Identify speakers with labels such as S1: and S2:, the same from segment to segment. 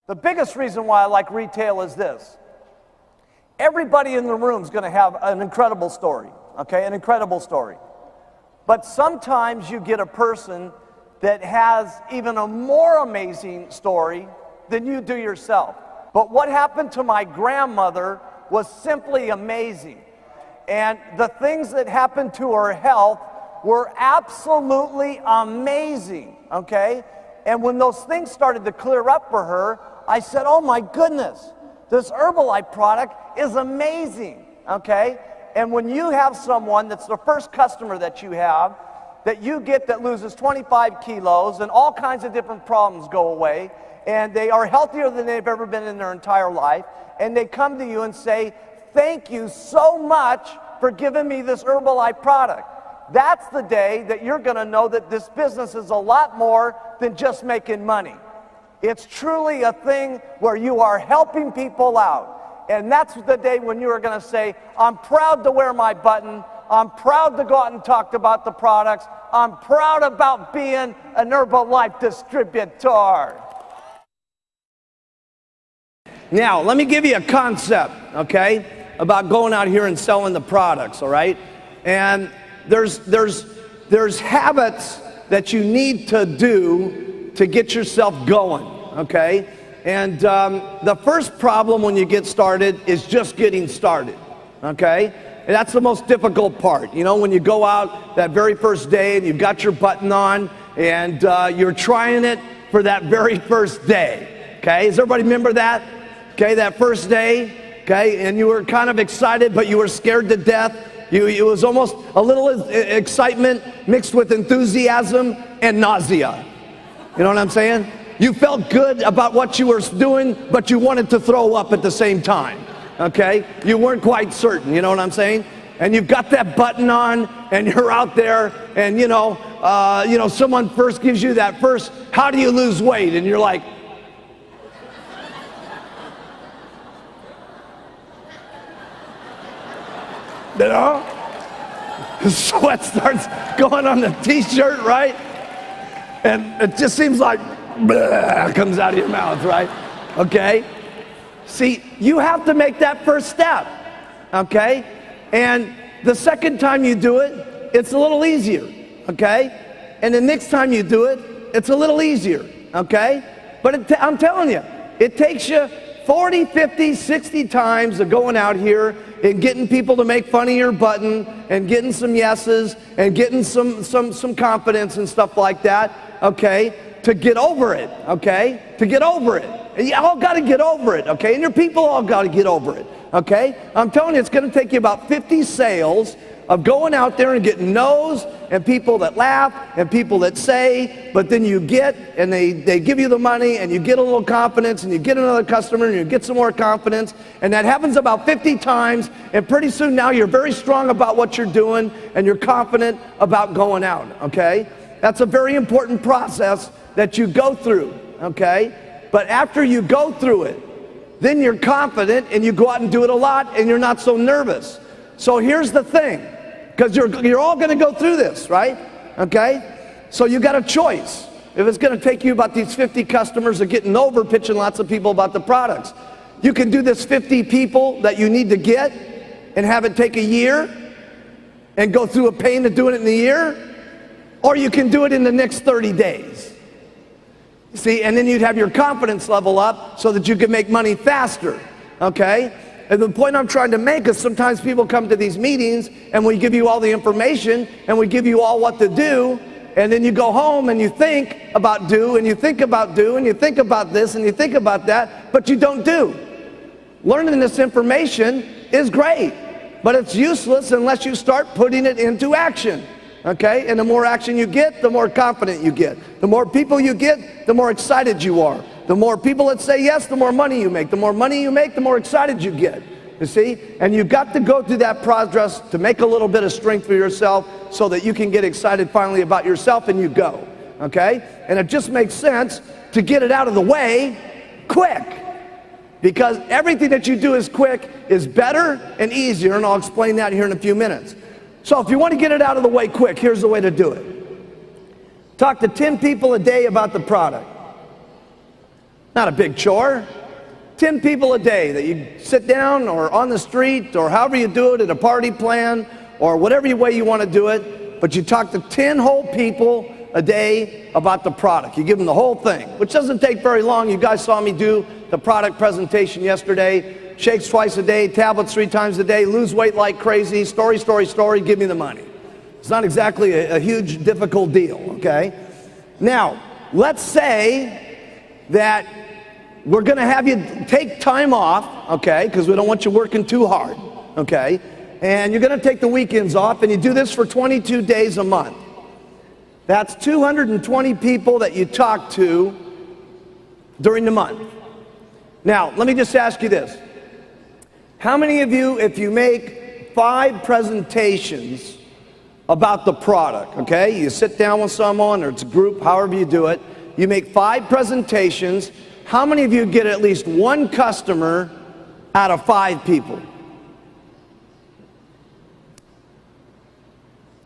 S1: The biggest reason why I like retail is this. Everybody in the room is going to have an incredible story, okay? An incredible story. But sometimes you get a person that has even a more amazing story than you do yourself. But what happened to my grandmother was simply amazing. And the things that happened to her health were absolutely amazing, okay? And when those things started to clear up for her, I said, oh my goodness, this Herbalife product is amazing, okay? And when you have someone that's the first customer that you have, that you get that loses 25 kilos and all kinds of different problems go away, and they are healthier than they've ever been in their entire life, and they come to you and say, thank you so much for giving me this Herbalife product. That's the day that you're going to know that this business is a lot more than just making money. It's truly a thing where you are helping people out. And that's the day when you are going to say, I'm proud to wear my button. I'm proud to go out and talk about the products. I'm proud about being an Herbalife distributor. Now, let me give you a concept, okay, about going out here and selling the products, all right? And there's habits that you need to do to get yourself going, okay? And the first problem when you get started is just getting started, okay? And that's the most difficult part. You know, when you go out that very first day and you've got your button on and you're trying it for that very first day, okay? Does everybody remember that? Okay, that first day, okay, and you were kind of excited, but you were scared to death. It was almost a little excitement mixed with enthusiasm and nausea. You know what I'm saying? You felt good about what you were doing, but you wanted to throw up at the same time, okay? You weren't quite certain, you know what I'm saying? And you've got that button on, and you're out there, and you know, someone first gives you that first, how do you lose weight? And you're like, you know, sweat starts going on the t-shirt, right? And it just seems like bleh, comes out of your mouth, right? Okay? See, you have to make that first step, okay? And the second time you do it, it's a little easier, okay? And the next time you do it, it's a little easier, okay? But I'm telling you, it takes you 40, 50, 60 times of going out here and getting people to make fun of your button and getting some yeses and getting some confidence and stuff like that, okay, to get over it, okay, to get over it. And you all got to get over it, okay, and your people all got to get over it, okay. I'm telling you, it's going to take you about 50 sales of going out there and getting no's and people that laugh and people that say, but then you get, and they give you the money and you get a little confidence and you get another customer and you get some more confidence, and that happens about 50 times, and pretty soon now you're very strong about what you're doing and you're confident about going out, okay? That's a very important process that you go through, okay? But after you go through it, then you're confident and you go out and do it a lot and you're not so nervous. So here's the thing. Because you're all going to go through this, right? Okay? So you got a choice. If it's going to take you about these 50 customers of getting over pitching lots of people about the products, you can do this 50 people that you need to get and have it take a year and go through a pain of doing it in a year, or you can do it in the next 30 days. See, and then you'd have your confidence level up so that you can make money faster, okay? And the point I'm trying to make is sometimes people come to these meetings and we give you all the information and we give you all what to do, and then you go home and you think about do and you think about do and you think about this and you think about that, but you don't do. Learning this information is great, but it's useless unless you start putting it into action, okay? And the more action you get, the more confident you get. The more people you get, the more excited you are. The more people that say yes, the more money you make. The more money you make, the more excited you get. You see? And you've got to go through that process to make a little bit of strength for yourself so that you can get excited finally about yourself, and you go. Okay? And it just makes sense to get it out of the way quick. Because everything that you do is quick is better and easier, and I'll explain that here in a few minutes. So if you want to get it out of the way quick, here's the way to do it. Talk to 10 people a day about the product. Not a big chore. 10 people a day that you sit down or on the street or however you do it at a party plan or whatever way you want to do it, but you talk to 10 whole people a day about the product. You give them the whole thing, which doesn't take very long. You guys saw me do the product presentation yesterday. Shakes twice a day, tablets 3 times a day, lose weight like crazy, story, give me the money. It's not exactly a huge, difficult deal, okay? Now, let's say that we're gonna have you take time off, okay, because we don't want you working too hard, okay? And you're gonna take the weekends off, and you do this for 22 days a month. That's 220 people that you talk to during the month. Now, let me just ask you this. How many of you, if you make 5 presentations about the product, okay? You sit down with someone, or it's a group, however you do it, you make 5 presentations, how many of you get at least 1 customer out of 5 people?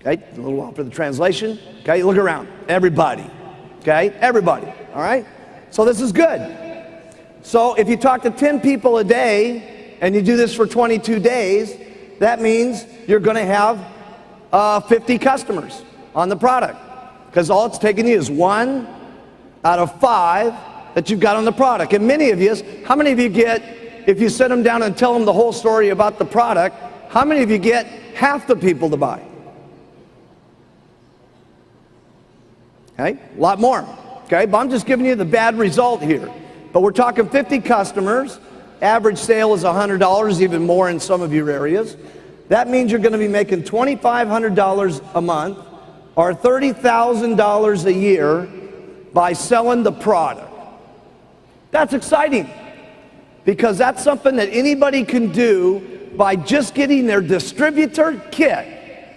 S1: Okay, a little while for the translation. Okay, look around. Everybody. Okay, everybody. All right? So this is good. So if you talk to 10 people a day and you do this for 22 days, that means you're going to have 50 customers on the product. Because all it's taking you is 1 out of 5 that you've got on the product. And many of you, how many of you get, if you sit them down and tell them the whole story about the product, how many of you get half the people to buy? Okay, a lot more. Okay, but I'm just giving you the bad result here. But we're talking 50 customers. Average sale is $100, even more in some of your areas. That means you're going to be making $2,500 a month or $30,000 a year by selling the product. That's exciting because that's something that anybody can do by just getting their distributor kit.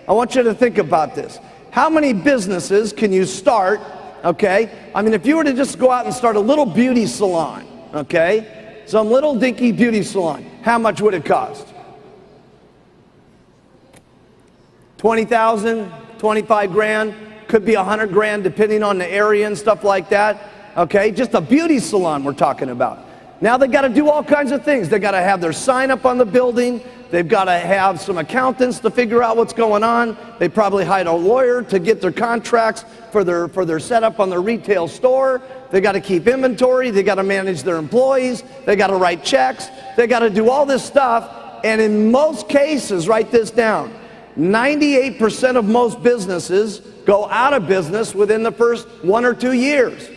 S1: I want you to think about this. How many businesses can you start, okay? I mean, if you were to just go out and start a little beauty salon, okay? Some little dinky beauty salon, how much would it cost? 20,000, 25 grand, could be 100 grand depending on the area and stuff like that, okay? Just a beauty salon we're talking about. Now they got to do all kinds of things. They got to have their sign up on the building. They've got to have some accountants to figure out what's going on. They probably hired a lawyer to get their contracts for their setup on their retail store. They got to keep inventory. They got to manage their employees. They got to write checks. They got to do all this stuff. And in most cases, write this down, 98% of most businesses go out of business within the first 1 or 2 years.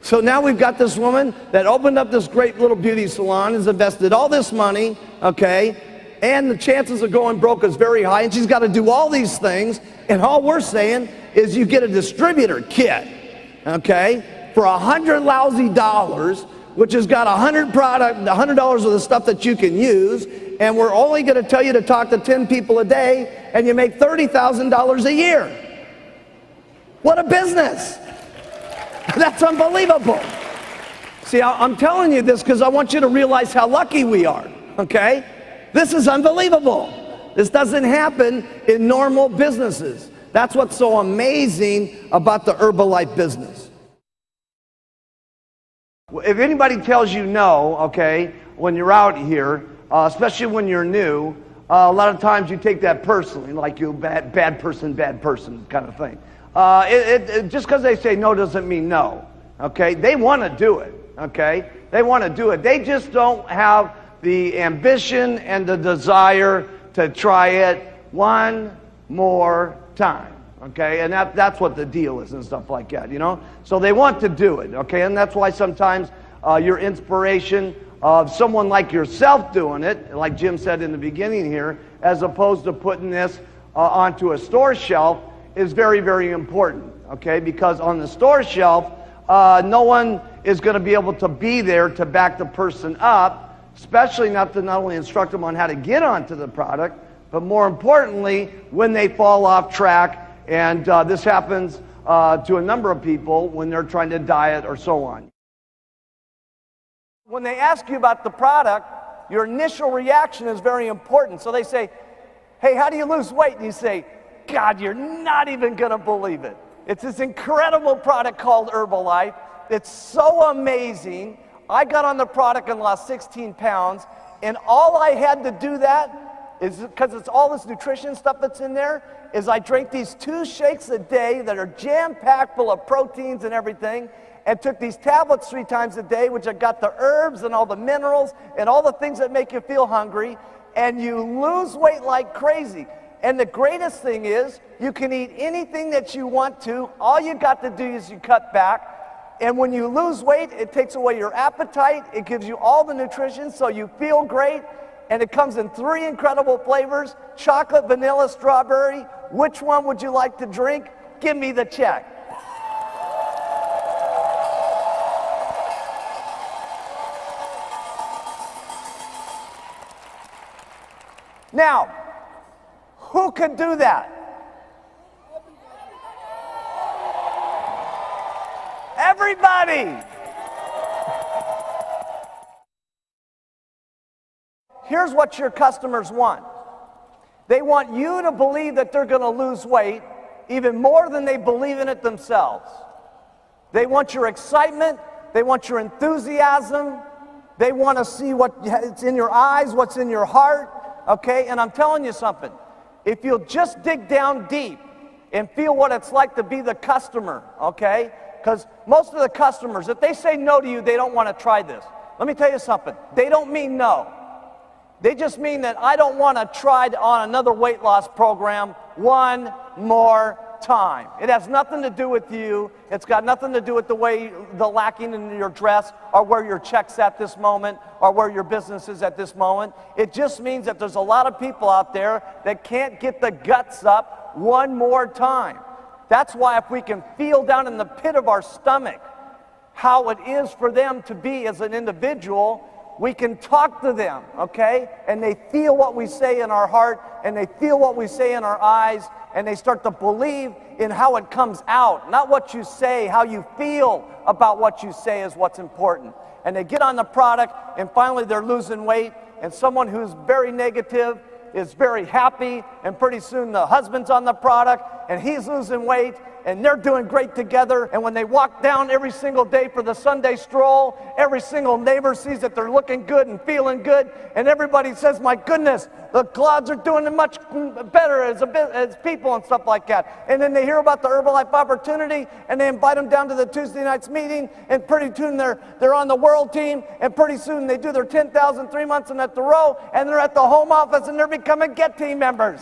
S1: So now we've got this woman that opened up this great little beauty salon, has invested all this money, okay, and the chances of going broke is very high, and she's got to do all these things, and all we're saying is you get a distributor kit, okay, for $100 lousy, which has got $100 of the stuff that you can use, and we're only going to tell you to talk to 10 people a day, and you make $30,000 a year. What a business! That's unbelievable. See, I'm telling you this because I want you to realize how lucky we are, okay? This is unbelievable. This doesn't happen in normal businesses. That's what's so amazing about the Herbalife business. If anybody tells you no, okay, when you're out here, especially when you're new, a lot of times you take that personally, like you bad person kind of thing. Just because they say no doesn't mean no, okay? They want to do it, okay? They want to do it. They just don't have the ambition and the desire to try it one more time, okay? And that's what the deal is and stuff like that, you know? So they want to do it, okay? And that's why sometimes your inspiration of someone like yourself doing it, like Jim said in the beginning here, as opposed to putting this onto a store shelf, is very, very important, okay? Because on the store shelf, no one is going to be able to be there to back the person up, especially not only instruct them on how to get onto the product, but more importantly, when they fall off track, and this happens to a number of people when they're trying to diet or so on. When they ask you about the product, your initial reaction is very important. So they say, hey, how do you lose weight? And you say, God, you're not even going to believe it. It's this incredible product called Herbalife.
S2: It's so amazing. I got on the product and lost 16 pounds, and all I had to do that is, because it's all this nutrition stuff that's in there, is I drank these 2 shakes a day that are jam-packed full of proteins and everything, and took these tablets 3 times a day, which have got the herbs and all the minerals and all the things that make you feel hungry, and you lose weight like crazy. And the greatest thing is, you can eat anything that you want to. All you got to do is you cut back. And when you lose weight, it takes away your appetite. It gives you all the nutrition so you feel great. And it comes in 3 incredible flavors: chocolate, vanilla, strawberry. Which one would you like to drink? Give me the check. Now, who could do that? Everybody! Here's what your customers want. They want you to believe that they're going to lose weight even more than they believe in it themselves. They want your excitement. They want your enthusiasm. They want to see what's in your eyes, what's in your heart. Okay? And I'm telling you something. If you'll just dig down deep and feel what it's like to be the customer, okay? Because most of the customers, if they say no to you, they don't want to try this. Let me tell you something. They don't mean no. They just mean that I don't want to try on another weight loss program one more time. It has nothing to do with you. It's got nothing to do with the lacking in your dress, or where your check's at this moment, or where your business is at this moment. It just means that there's a lot of people out there that can't get the guts up one more time. That's why if we can feel down in the pit of our stomach how it is for them to be as an individual, we can talk to them, okay? And they feel what we say in our heart, and they feel what we say in our eyes, and they start to believe in how it comes out. Not what you say, how you feel about what you say is what's important. And they get on the product, and finally they're losing weight, and someone who's very negative is very happy, and pretty soon the husband's on the product, and he's losing weight, and they're doing great together. And when they walk down every single day for the Sunday stroll, every single neighbor sees that they're looking good and feeling good, and everybody says, my goodness, the clouds are doing much better as people and stuff like that. And then they hear about the Herbalife opportunity, and they invite them down to the Tuesday night's meeting, and pretty soon they're on the world team, and pretty soon they do their 10,000 3 months in at the row, and they're at the home office, and they're becoming Get Team members.